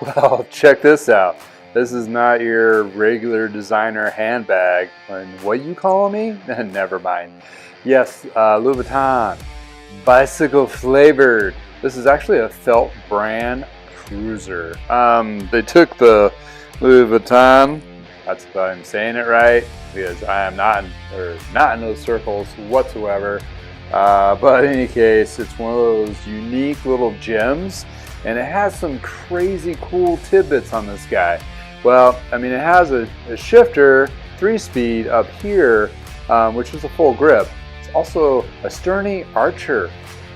Well, check this out. This is not your regular designer handbag. And what you call me? Never mind. Yes, Louis Vuitton, bicycle flavored. This is actually a felt brand cruiser. They took the Louis Vuitton. That's if I'm saying it right, because I am not in those circles whatsoever. But in any case, it's one of those unique little gems, and it has some crazy cool tidbits on this guy. Well, I mean, it has a shifter, 3-speed up here, which is a full grip. It's also a Sturmey-Archer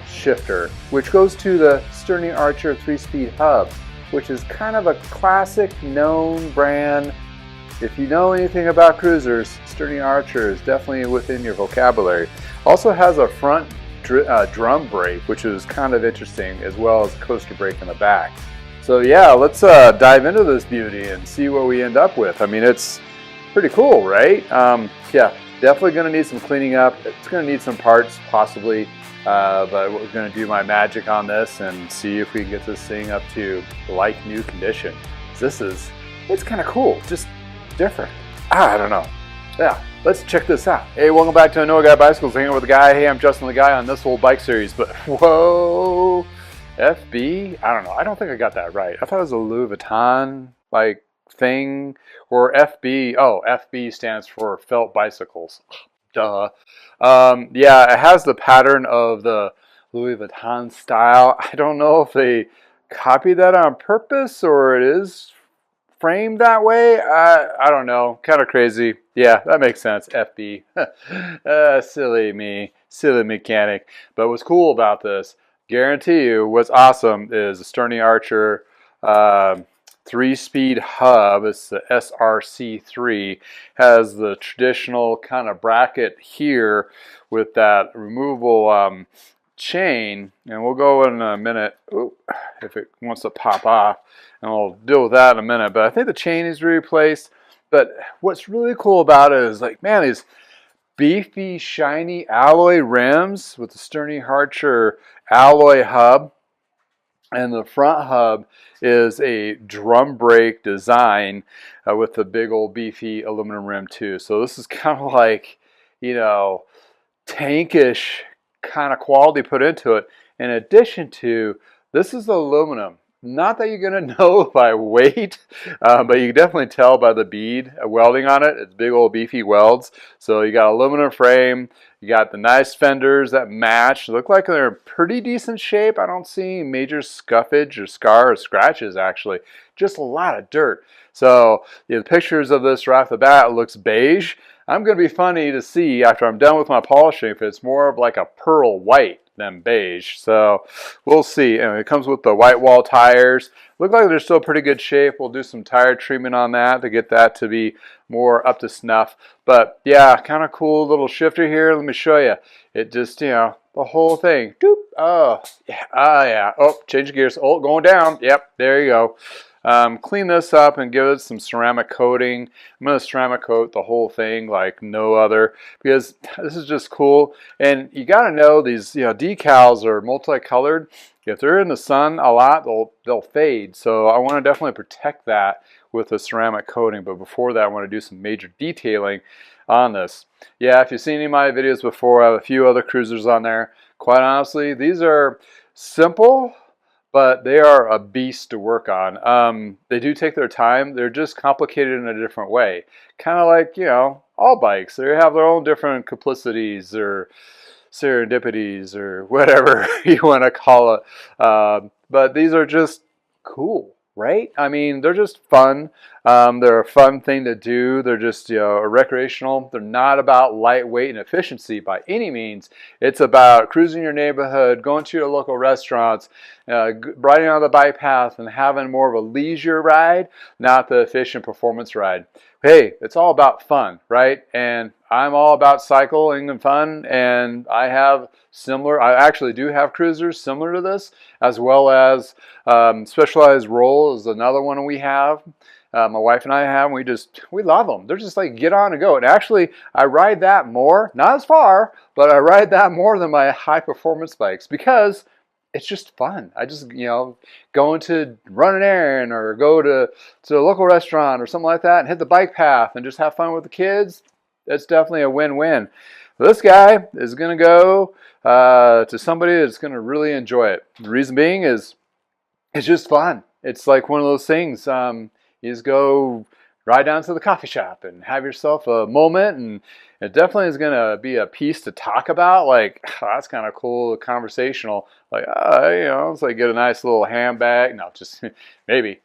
shifter, which goes to the Sturmey-Archer 3-speed hub, which is kind of a classic known brand. If you know anything about cruisers, Sturmey-Archer is definitely within your vocabulary. Also has a front drum brake, which is kind of interesting, as well as a coaster brake in the back. So yeah, let's dive into this beauty and see what we end up with. I mean, it's pretty cool, right? Yeah, definitely going to need some cleaning up. It's going to need some parts, possibly, but we're going to do my magic on this and see if we can get this thing up to like new condition. It's kind of cool, just different. I don't know. Yeah, let's check this out. Hey, welcome back to Another Guy Bicycles, hanging out with the guy. Hey, I'm Justin the Guy on this whole bike series, but whoa, FB? I don't know. I don't think I got that right. I thought it was a Louis Vuitton like thing, or FB. Oh, FB stands for felt bicycles. Duh. Yeah, it has the pattern of the Louis Vuitton style. I don't know if they copied that on purpose or it is framed that way. I don't know. Kind of crazy. Yeah, that makes sense. FB. Silly me. Silly mechanic. But what's cool about this, guarantee you, what's awesome is the Sturmey-Archer 3-speed hub. It's the SRC3. Has the traditional kind of bracket here with that removable chain, and we'll go in a minute. Ooh, if it wants to pop off, and we'll deal with that in a minute. But I think the chain is replaced. But what's really cool about it is, like, man, these beefy, shiny alloy rims with the Sturmey-Archer alloy hub, and the front hub is a drum brake design with the big old beefy aluminum rim too. So this is kind of like, you know, tankish kind of quality put into it. In addition to, this is aluminum. Not that you're going to know by weight, but you can definitely tell by the bead welding on it. It's big old beefy welds. So you got aluminum frame. You got the nice fenders that match. Look like they're in pretty decent shape. I don't see major scuffage or scar or scratches, actually. Just a lot of dirt. So the pictures of this right off the bat, it looks beige. I'm going to be funny to see after I'm done with my polishing if it's more of like a pearl white than beige. So we'll see. And it comes with the white wall tires. Look like they're still pretty good shape. We'll do some tire treatment on that to get that to be more up to snuff. But yeah, kind of cool little shifter here. Let me show you. It just, you know, the whole thing. Doop. Oh, yeah. Oh, yeah. Oh, change gears. Oh, going down. Yep, there you go. Clean this up and give it some ceramic coating. I'm going to ceramic coat the whole thing like no other, because this is just cool. And you got to know these, you know, decals are multicolored. If they're in the sun a lot, they'll fade. So I want to definitely protect that with a ceramic coating. But before that, I want to do some major detailing on this. Yeah, if you've seen any of my videos before, I have a few other cruisers on there. Quite honestly, these are simple, but they are a beast to work on. They do take their time. They're just complicated in a different way. Kind of like, you know, all bikes. They have their own different complicities or serendipities or whatever you want to call it. But these are just cool, right? I mean, they're just fun. They're a fun thing to do. They're just, you know, recreational. They're not about lightweight and efficiency by any means. It's about cruising your neighborhood, going to your local restaurants, riding on the bike path and having more of a leisure ride, not the efficient performance ride. Hey, it's all about fun, right? And I'm all about cycling and fun, and I actually do have cruisers similar to this, as well as Specialized Roll is another one we have. My wife and I have, and we love them. They're just like, get on and go. And actually, I ride that more, not as far, but I ride that more than my high performance bikes, because it's just fun. I just, going to run an errand or go to a local restaurant or something like that and hit the bike path and just have fun with the kids. That's definitely a win-win. This guy is going to go to somebody that's going to really enjoy it. The reason being is it's just fun. It's like one of those things. You just go ride down to the coffee shop and have yourself a moment, and it definitely is going to be a piece to talk about. Like, oh, that's kind of cool, conversational. Like, it's like get a nice little handbag. No, just maybe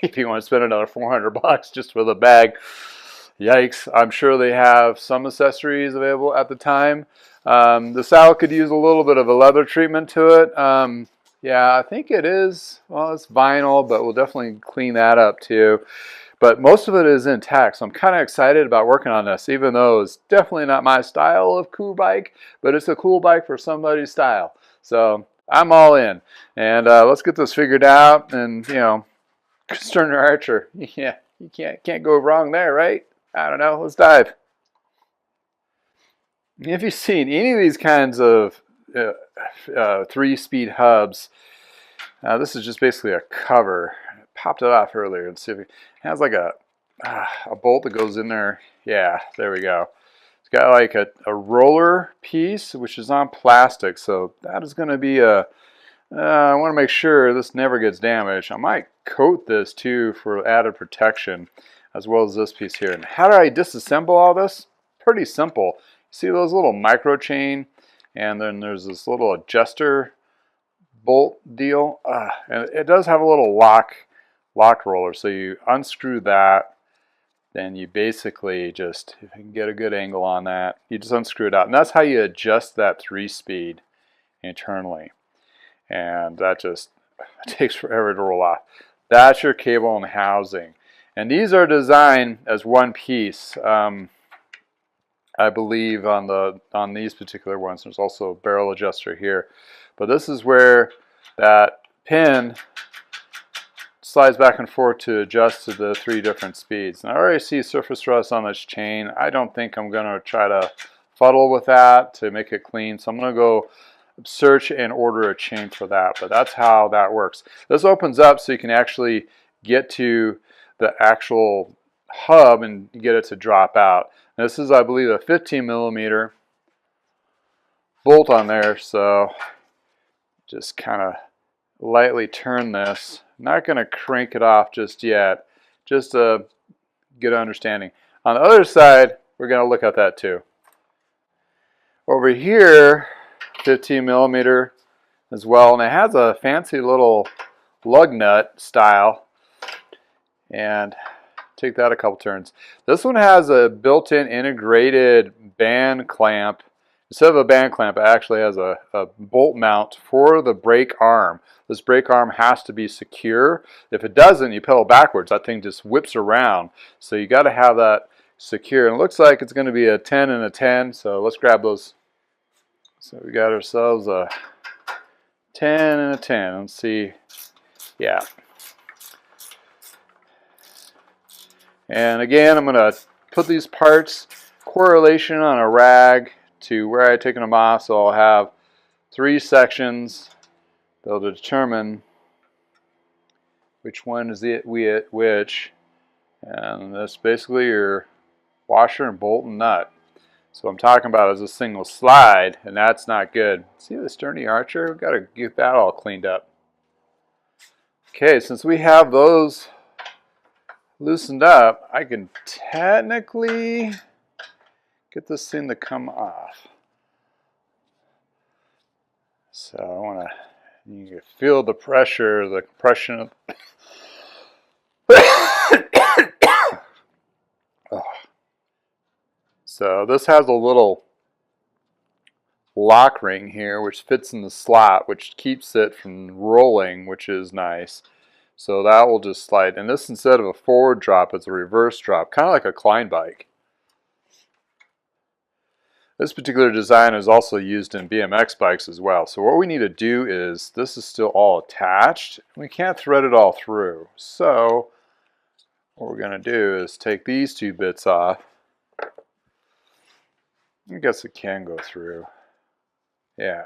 if you want to spend another $400 just for the bag. Yikes! I'm sure they have some accessories available at the time. The saddle could use a little bit of a leather treatment to it. Yeah, I think it is. Well, it's vinyl, but we'll definitely clean that up too. But most of it is intact, so I'm kind of excited about working on this, even though it's definitely not my style of cool bike, but it's a cool bike for somebody's style. So I'm all in. And let's get this figured out. And, Sturmey-Archer, yeah, you can't go wrong there, right? I don't know. Let's dive. If you've seen any of these kinds of 3-speed hubs, this is just basically a cover. I popped it off earlier and see if it has like a bolt that goes in there. Yeah, there we go. It's got like a roller piece, which is on plastic. So that is going to be I want to make sure this never gets damaged. I might coat this too for added protection, as well as this piece here. And how do I disassemble all this? Pretty simple. See those little micro chain, and then there's this little adjuster bolt deal, and it does have a little lock roller. So you unscrew that, then you basically just, if you can get a good angle on that, you just unscrew it out, and that's how you adjust that 3-speed internally. And that just takes forever to roll off. That's your cable and housing, and these are designed as one piece. I believe on these particular ones, there's also a barrel adjuster here. But this is where that pin slides back and forth to adjust to the 3 different speeds. And I already see surface rust on this chain. I don't think I'm going to try to fuddle with that to make it clean. So I'm going to go search and order a chain for that. But that's how that works. This opens up so you can actually get to the actual hub and get it to drop out. This is, I believe, a 15mm bolt on there, so just kind of lightly turn this. Not going to crank it off just yet, just to get an understanding. On the other side, we're going to look at that too. Over here, 15mm as well, and it has a fancy little lug nut style, and take that a couple turns. This one has a built-in integrated band clamp. Instead of a band clamp, it actually has a bolt mount for the brake arm. This brake arm has to be secure. If it doesn't, you pedal backwards, that thing just whips around. So you got to have that secure. And it looks like it's going to be a 10 and a 10. So let's grab those. So we got ourselves a 10 and a 10. Let's see. Yeah. And again, I'm going to put these parts correlation on a rag to where I've taken them off. So I'll have 3 sections. They'll determine which one is which. And that's basically your washer and bolt and nut. So what I'm talking about is a single slide, and that's not good. See the Sturmey-Archer? We've got to get that all cleaned up. Okay, since we have those loosened up, I can technically get this thing to come off. So I want to, you can feel the pressure, the compression of oh. So this has a little lock ring here which fits in the slot, which keeps it from rolling, which is nice. So that will just slide. And this, instead of a forward drop, it's a reverse drop, kind of like a Klein bike. This particular design is also used in BMX bikes as well. So what we need to do is, this is still all attached. We can't thread it all through. So what we're going to do is take these 2 bits off. I guess it can go through. Yeah.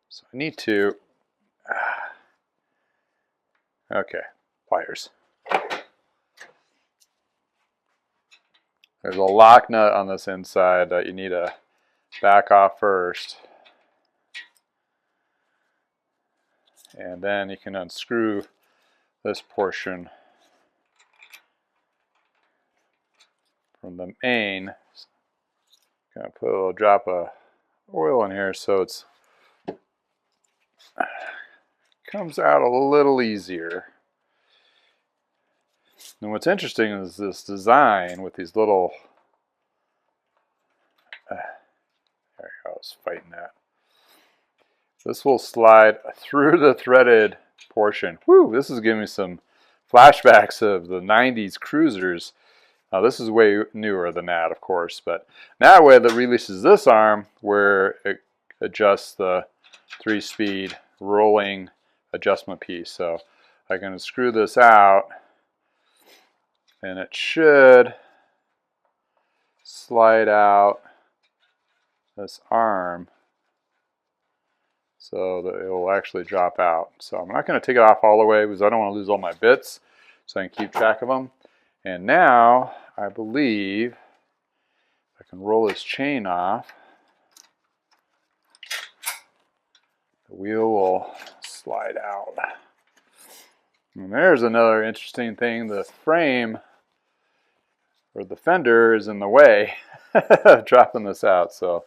So I need to Okay, pliers. There's a lock nut on this inside that you need to back off first. And then you can unscrew this portion from the main. Gonna put a little drop of oil in here so it's comes out a little easier. And what's interesting is this design with these little there I was fighting that. This will slide through the threaded portion. Woo! This is giving me some flashbacks of the 90s cruisers. Now this is way newer than that, of course, but that way that releases this arm where it adjusts the 3-speed rolling adjustment piece. So I can screw this out and it should slide out this arm so that it will actually drop out. So I'm not going to take it off all the way because I don't want to lose all my bits, so I can keep track of them. And now I believe I can roll this chain off. The wheel will slide out. And there's another interesting thing. The frame or the fender is in the way of dropping this out. So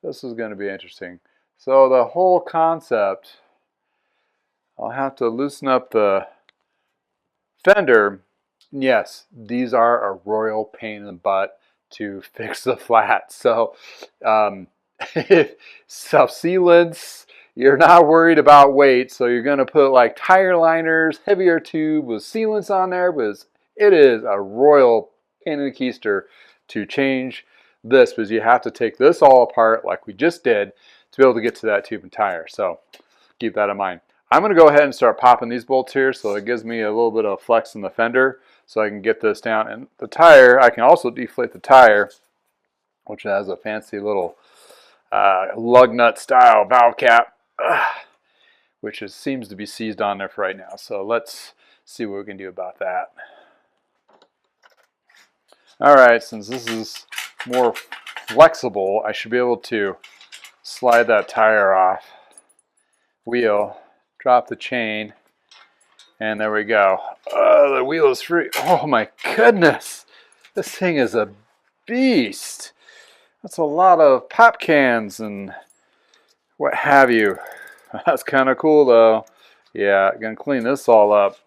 this is going to be interesting. So the whole concept, I'll have to loosen up the fender. Yes, these are a royal pain in the butt to fix the flat. So self-sealants, you're not worried about weight. So you're going to put like tire liners, heavier tube with sealants on there, because it is a royal pain in the keister to change this, because you have to take this all apart like we just did to be able to get to that tube and tire. So keep that in mind. I'm going to go ahead and start popping these bolts here so it gives me a little bit of flex in the fender so I can get this down. And the tire, I can also deflate the tire, which has a fancy little lug nut style valve cap, which seems to be seized on there for right now. So let's see what we can do about that. Alright, since this is more flexible, I should be able to slide that tire off, wheel, drop the chain, and there we go. Oh, the wheel is free. Oh my goodness, this thing is a beast. That's a lot of pop cans and what have you. That's kind of cool though. Yeah, I'm gonna clean this all up.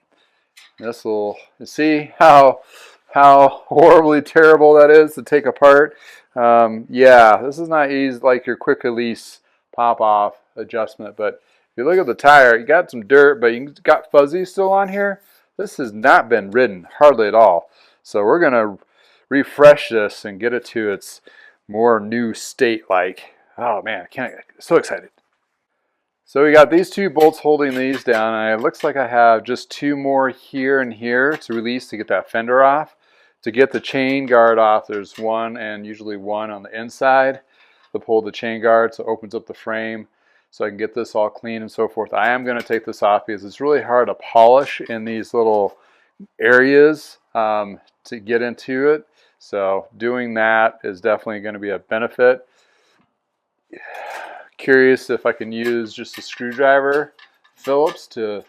This will, you see how horribly terrible that is to take apart. Yeah, this is not easy like your quick release pop off adjustment, but if you look at the tire, you got some dirt, but you got fuzzy still on here. This has not been ridden hardly at all. So we're gonna refresh this and get it to its more new state like. Oh man, so excited. So we got these two bolts holding these down, and it looks like I have just two more here and here to release to get that fender off. To get the chain guard off, there's one and usually one on the inside to pull the chain guard so it opens up the frame so I can get this all clean and so forth. I am going to take this off because it's really hard to polish in these little areas to get into it. So doing that is definitely going to be a benefit. Curious if I can use just a screwdriver Phillips to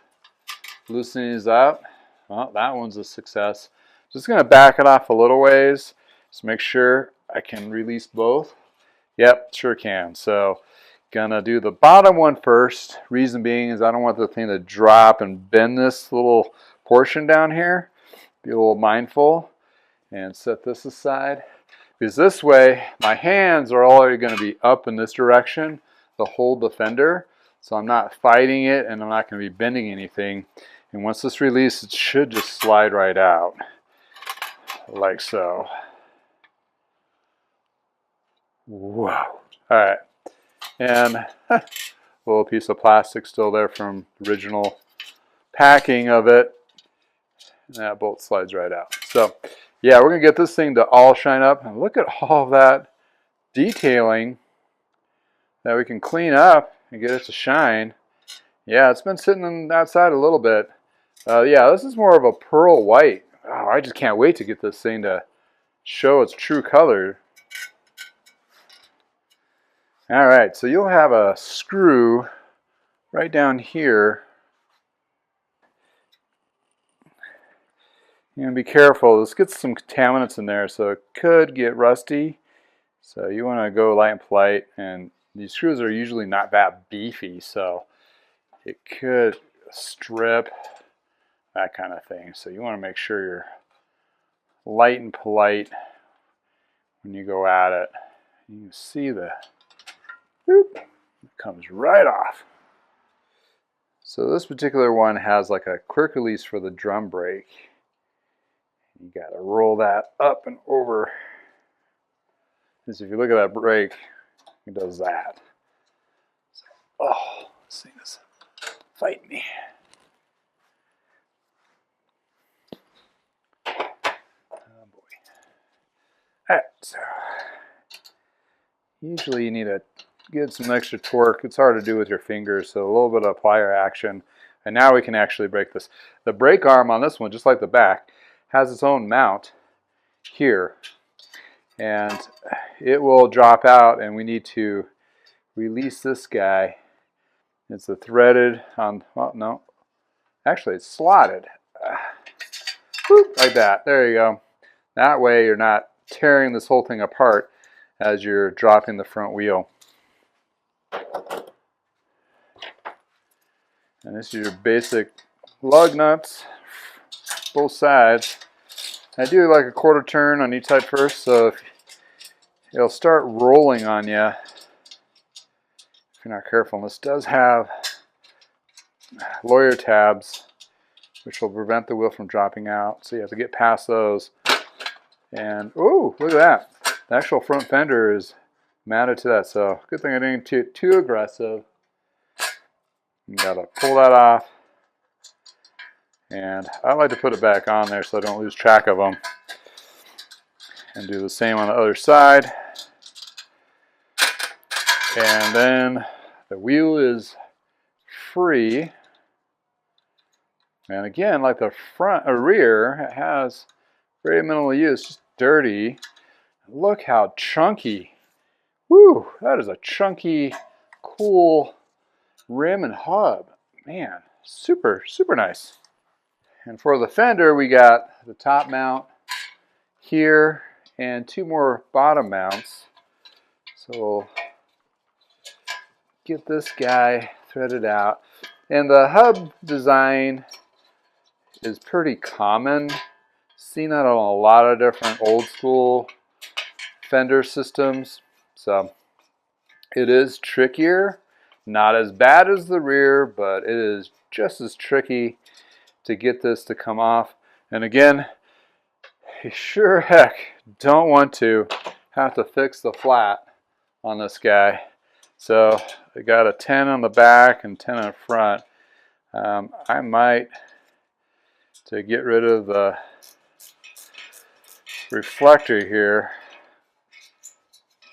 loosen these up. Well, that one's a success. Just going to back it off a little ways. Just make sure I can release both. Yep, sure can. So gonna do the bottom one first. Reason being is I don't want the thing to drop and bend this little portion down here. Be a little mindful and set this aside. Because this way my hands are already going to be up in this direction to hold the fender. So I'm not fighting it and I'm not going to be bending anything. And once this releases, it should just slide right out. Like so. Wow. Alright. And a little piece of plastic still there from the original packing of it. And that bolt slides right out. So, yeah, we're going to get this thing to all shine up. And look at all of that detailing that we can clean up and get it to shine. Yeah, it's been sitting on the outside a little bit. Yeah, this is more of a pearl white. Oh, I just can't wait to get this thing to show its true color. All right, so you'll have a screw right down here. And be careful, this gets some contaminants in there, so it could get rusty. So you want to go light and polite, and these screws are usually not that beefy, so it could strip, that kind of thing. So you want to make sure you're light and polite when you go at it. You can see the, whoop, it comes right off. So this particular one has like a quick release for the drum brake. You got to roll that up and over. Because if you look at that brake, it does that. So, oh, this thing is fighting me. Oh boy. Alright, so usually you need to get some extra torque. It's hard to do with your fingers, so a little bit of plier action. And now we can actually break this. The brake arm on this one, just like the back, has its own mount here. And it will drop out, and we need to release this guy. It's a threaded on, well, no, actually it's slotted. Whoop, like that. There you go. That way you're not tearing this whole thing apart as you're dropping the front wheel. And this is your basic lug nuts, both sides. I do like a quarter turn on each side first, so if it'll start rolling on you if you're not careful. And this does have lawyer tabs, which will prevent the wheel from dropping out. So you have to get past those. And, ooh, look at that. The actual front fender is mounted to that. So good thing I didn't get too aggressive. You gotta pull that off. And I like to put it back on there so I don't lose track of them. And do the same on the other side. And then the wheel is free. And again, like the front or rear, it has very minimal use, just dirty. Look how chunky. Woo, that is a chunky, cool rim and hub. Man, super, super nice. And for the fender, we got the top mount here and two more bottom mounts. So we'll get this guy threaded out. And the hub design is pretty common. Seen that on a lot of different old school fender systems. So it is trickier. Not as bad as the rear, but it is just as tricky to get this to come off. And again, you sure heck don't want to have to fix the flat on this guy. So I got a 10 on the back and 10 on front. I might, to get rid of the reflector here,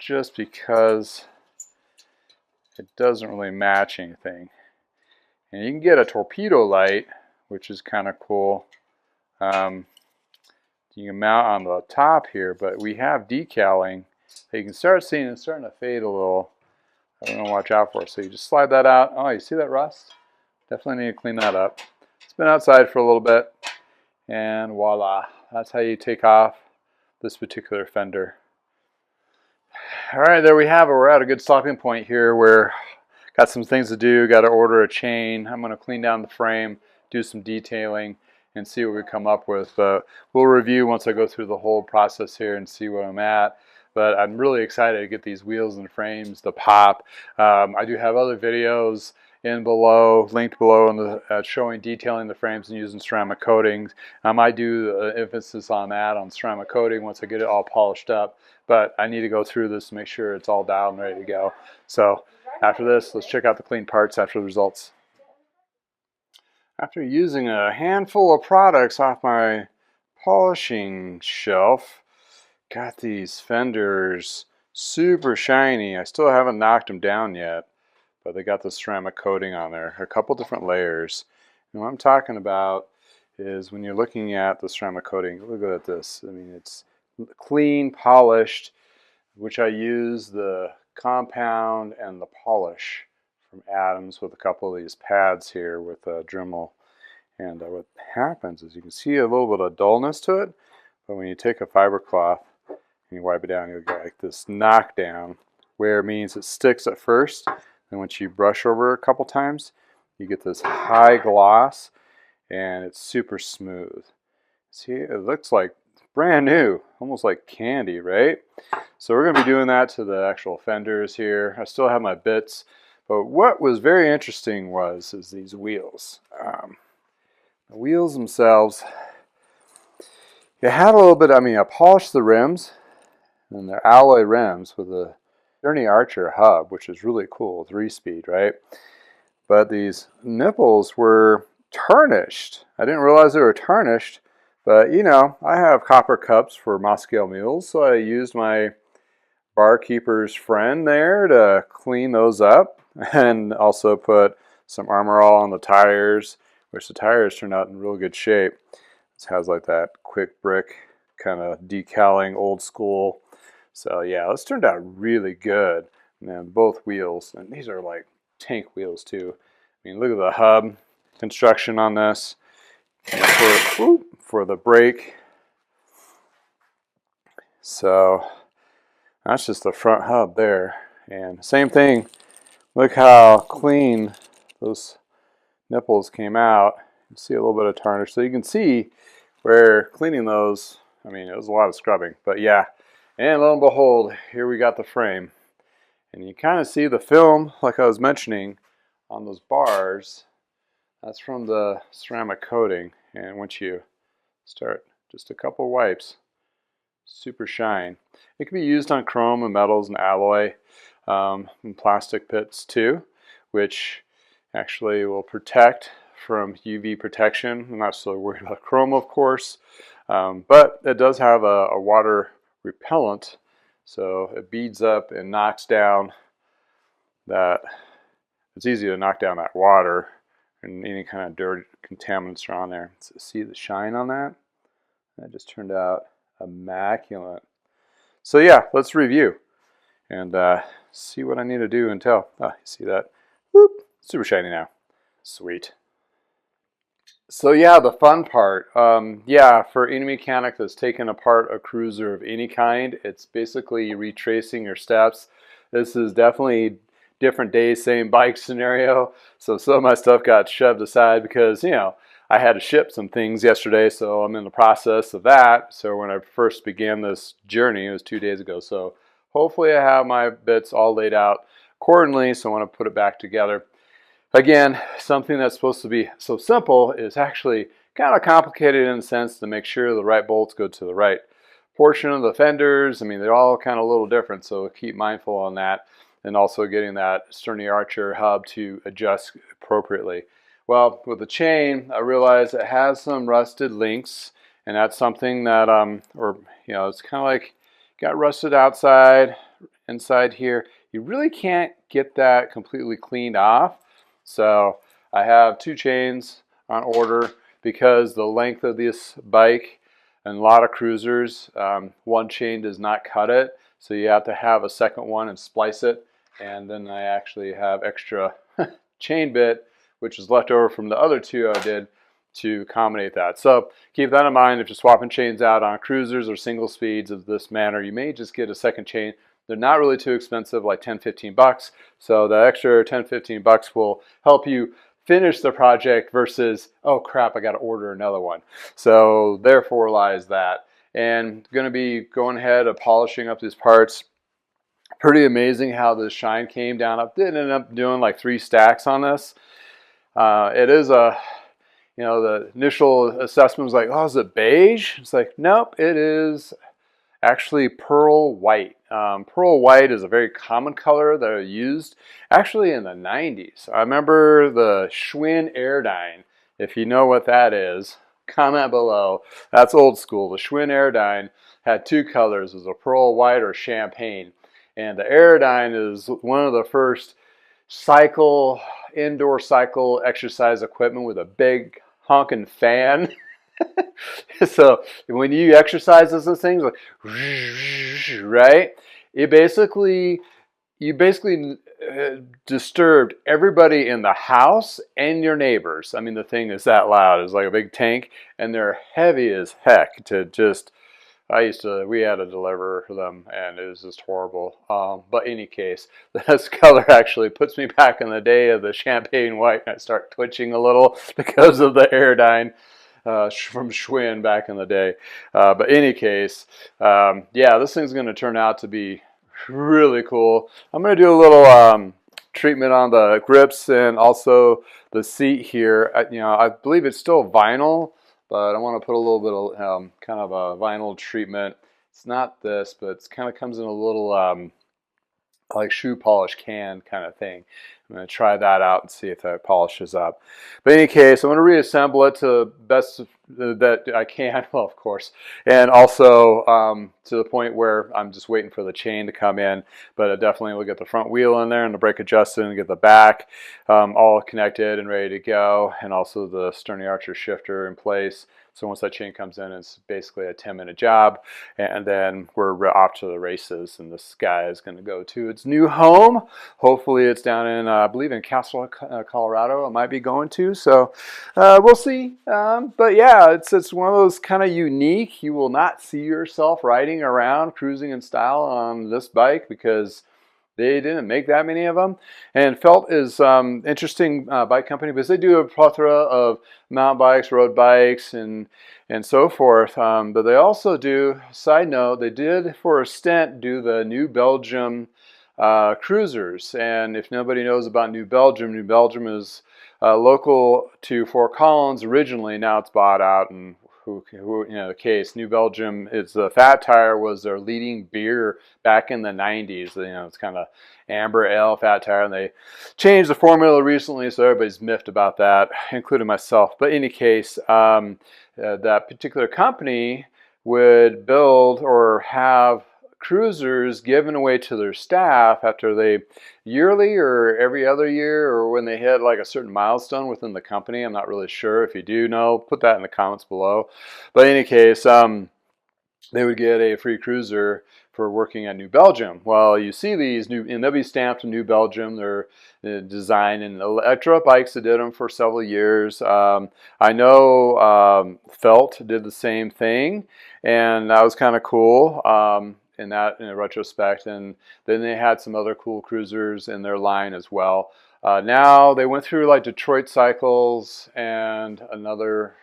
just because it doesn't really match anything. And you can get a torpedo light, which is kind of cool. You can mount on the top here, but we have decaling. You can start seeing it's starting to fade a little. I don't know, watch out for it. So you just slide that out. Oh, you see that rust? Definitely need to clean that up. It's been outside for a little bit, and voila. That's how you take off this particular fender. All right, there we have it. We're at a good stopping point here where got some things to do. Got to order a chain. I'm going to clean down the frame, do some detailing, and see what we come up with. But we'll review once I go through the whole process here and see where I'm at. But I'm really excited to get these wheels and frames to pop. I do have other videos in below, linked below, in the, showing detailing the frames and using ceramic coatings. I might do emphasis on that, on ceramic coating, once I get it all polished up. But I need to go through this to make sure it's all dialed and ready to go. So after this, let's check out the clean parts after the results. After using a handful of products off my polishing shelf, got these fenders super shiny. I still haven't knocked them down yet, but they got the ceramic coating on there, a couple different layers. And what I'm talking about is when you're looking at the ceramic coating, look at this. I mean, it's clean, polished, which I use the compound and the polish from Adams with a couple of these pads here with a Dremel. And what happens is you can see a little bit of dullness to it, but when you take a fiber cloth and you wipe it down, you'll get like this knockdown, where it means it sticks at first, and once you brush over it a couple times, you get this high gloss, and it's super smooth. See, it looks like brand new, almost like candy, right? So we're going to be doing that to the actual fenders here. I still have my bits, but what was very interesting is these wheels. The wheels themselves, you had a little bit, I polished the rims, and they're alloy rims with a Sturmey-Archer hub, which is really cool, 3-speed, right? But these nipples were tarnished. I didn't realize they were tarnished, but you know, I have copper cups for Moscow mules, so I used my barkeeper's friend there to clean those up, and also put some Armor All on the tires, which the tires turned out in real good shape. This has like that quick brick kind of decaling, old school. So yeah, this turned out really good. And then both wheels, and these are like tank wheels too. I mean, look at the hub construction on this. And for the brake. So that's just the front hub there. And same thing, look how clean those nipples came out. You see a little bit of tarnish. So you can see where cleaning those, I mean, it was a lot of scrubbing. But yeah, and lo and behold, here we got the frame. And you kind of see the film, like I was mentioning, on those bars. That's from the ceramic coating. And once you start, just a couple wipes, super shine. It can be used on chrome and metals and alloy and plastic bits too, which actually will protect from UV protection. I'm not so worried about chrome, of course, but it does have a water repellent, so it beads up and knocks down that. It's easy to knock down that water and any kind of dirt contaminants are on there. So see the shine on that? That just turned out immaculate. So yeah, let's review and see what I need to do until, oh, you see that? Whoop, super shiny now. Sweet. So yeah, the fun part, yeah, for any mechanic that's taken apart a cruiser of any kind, it's basically retracing your steps. This is definitely different days, same bike scenario. So some of my stuff got shoved aside because, you know, I had to ship some things yesterday, so I'm in the process of that. So when I first began this journey, it was 2 days ago. So hopefully I have my bits all laid out accordingly, so I want to put it back together. Again, something that's supposed to be so simple is actually kind of complicated in a sense to make sure the right bolts go to the right portion of the fenders. I mean, they're all kind of a little different, so keep mindful on that. And also getting that Sturmey-Archer hub to adjust appropriately. Well, with the chain, I realized it has some rusted links, and that's something that, it's kind of like got rusted outside, inside here. You really can't get that completely cleaned off. So I have 2 chains on order because the length of this bike and a lot of cruisers, one chain does not cut it. So you have to have a second one and splice it. And then I actually have extra chain bit, which is left over from the other 2 I did to accommodate that. So keep that in mind. If you're swapping chains out on cruisers or single speeds of this manner, you may just get a second chain. They're not really too expensive, like 10-15 bucks. So the extra 10-15 bucks will help you finish the project versus, oh crap, I got to order another one. So therefore lies that. And going to be going ahead and polishing up these parts. Pretty amazing how the shine came down. I did end up doing like 3 stacks on this. It is a, the initial assessment was like, oh, is it beige? It's like, nope, it is actually pearl white. Pearl white is a very common color that I used actually in the 90s. I remember the Schwinn Airdyne. If you know what that is, comment below. That's old school. The Schwinn Airdyne had 2 colors. It was a pearl white or champagne. And the Airdyne is one of the first indoor cycle exercise equipment with a big honking fan. So when you exercise those things, like, right? It basically you basically disturbed everybody in the house and your neighbors. I mean, the thing is that loud. It's like a big tank, and they're heavy as heck to just. We had to deliver them, and it was just horrible. But in any case, this color actually puts me back in the day of the champagne white, and I start twitching a little because of the Airdyne from Schwinn back in the day. But in any case, yeah, this thing's going to turn out to be really cool. I'm going to do a little treatment on the grips and also the seat here. I believe it's still vinyl, but I want to put a little bit of kind of a vinyl treatment. It's not this, but it kind of comes in a little like shoe polish can kind of thing. I'm going to try that out and see if that polishes up. But in any case, I'm going to reassemble it to the best that I can, well, of course, and also to the point where I'm just waiting for the chain to come in. But I definitely will get the front wheel in there and the brake adjusted and get the back all connected and ready to go, and also the Sturmey-Archer shifter in place. So once that chain comes in, it's basically a 10-minute job, and then we're off to the races, and this guy is going to go to its new home. Hopefully it's down in, I believe in Castle, Colorado, it might be going to, so we'll see. But yeah, it's one of those kind of unique, you will not see yourself riding around, cruising in style on this bike, because they didn't make that many of them. And Felt is interesting bike company because they do a plethora of mountain bikes, road bikes, and so forth. But they also do, side note, they did for a stint do the New Belgium cruisers. And if nobody knows about New Belgium is local to Fort Collins originally. Now it's bought out, and the case. New Belgium is the Fat Tire was their leading beer back in the 90s. It's kind of amber ale, Fat Tire, and they changed the formula recently, so everybody's miffed about that, including myself. But in any case, that particular company would build or have cruisers given away to their staff after they yearly or every other year, or when they hit like a certain milestone within the company. I'm not really sure. If you do know, put that in the comments below. But in any case, they would get a free cruiser for working at New Belgium. Well, you see these and they'll be stamped in New Belgium. They're designed in electro bikes that did them for several years. I know Felt did the same thing, and that was kind of cool. In a retrospect, and then they had some other cool cruisers in their line as well. Now they went through like Detroit Cycles and another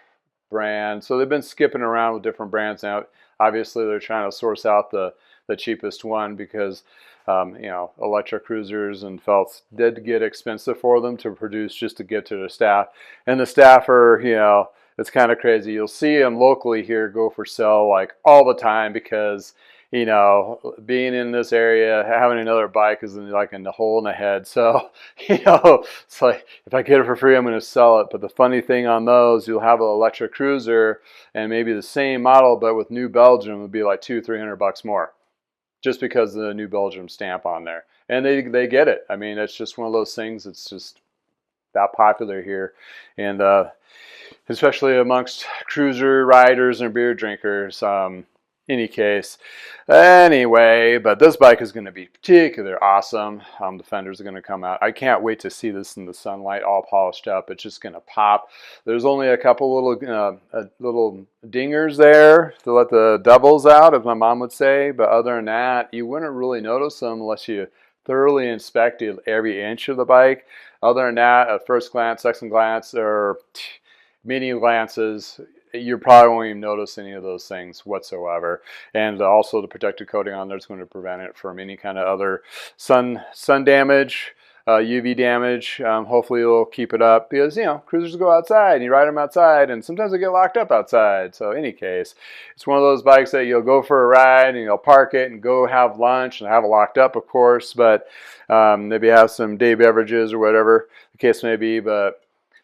brand, so they've been skipping around with different brands now. Obviously, they're trying to source out the cheapest one because electric cruisers and Felts did get expensive for them to produce just to get to their staff, and the staff are it's kind of crazy. You'll see them locally here go for sale like all the time because being in this area, having another bike is like in the hole in the head. So, it's like, if I get it for free, I'm going to sell it. But the funny thing on those, you'll have an electric cruiser and maybe the same model, but with New Belgium, would be like $200-300 more, just because of the New Belgium stamp on there. And they get it. I mean, it's just one of those things. It's just that popular here. And especially amongst cruiser riders and beer drinkers. Any case, anyway, but this bike is going to be particularly awesome. The fenders are going to come out. I can't wait to see this in the sunlight, all polished up. It's just going to pop. There's only a couple little dingers there to let the devils out, as my mom would say. But other than that, you wouldn't really notice them unless you thoroughly inspected every inch of the bike. Other than that, at first glance, second glance, or many glances, you probably won't even notice any of those things whatsoever. And also the protective coating on there is going to prevent it from any kind of other sun damage, UV damage. Hopefully it'll keep it up because, cruisers go outside and you ride them outside and sometimes they get locked up outside. So in any case, it's one of those bikes that you'll go for a ride and you'll park it and go have lunch and have it locked up, of course, but maybe have some day beverages or whatever the case may be. But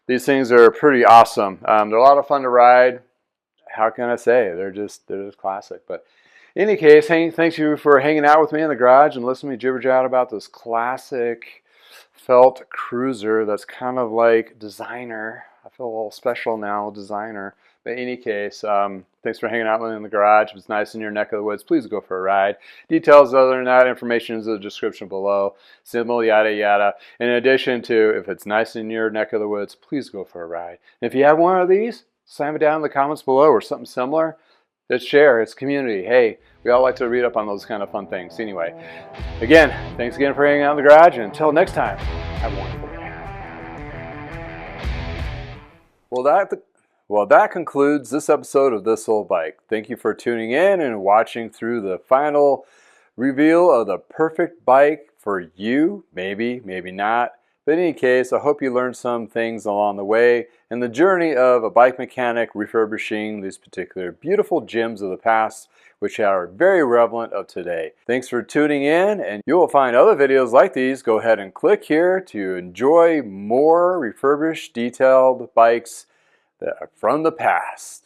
these things are pretty awesome. They're a lot of fun to ride. How can I say? They're just classic. But in any case, thanks you for hanging out with me in the garage and listening to me jibber jabber about this classic felt cruiser that's kind of like designer. I feel a little special now, designer. But in any case, thanks for hanging out in the garage. If it's nice in your neck of the woods, please go for a ride. Details other than that, information is in the description below. Simple, yada, yada. In addition to, if it's nice in your neck of the woods, please go for a ride. And if you have one of these, slam it down in the comments below or something similar. Let's share. It's community. Hey, we all like to read up on those kind of fun things. Anyway, again, thanks again for hanging out in the garage. And until next time, have a wonderful day. Well, that concludes this episode of This Old Bike. Thank you for tuning in and watching through the final reveal of the perfect bike for you. Maybe, maybe not. But in any case, I hope you learned some things along the way in the journey of a bike mechanic refurbishing these particular beautiful gems of the past, which are very relevant of today. Thanks for tuning in, and you will find other videos like these. Go ahead and click here to enjoy more refurbished, detailed bikes that are from the past.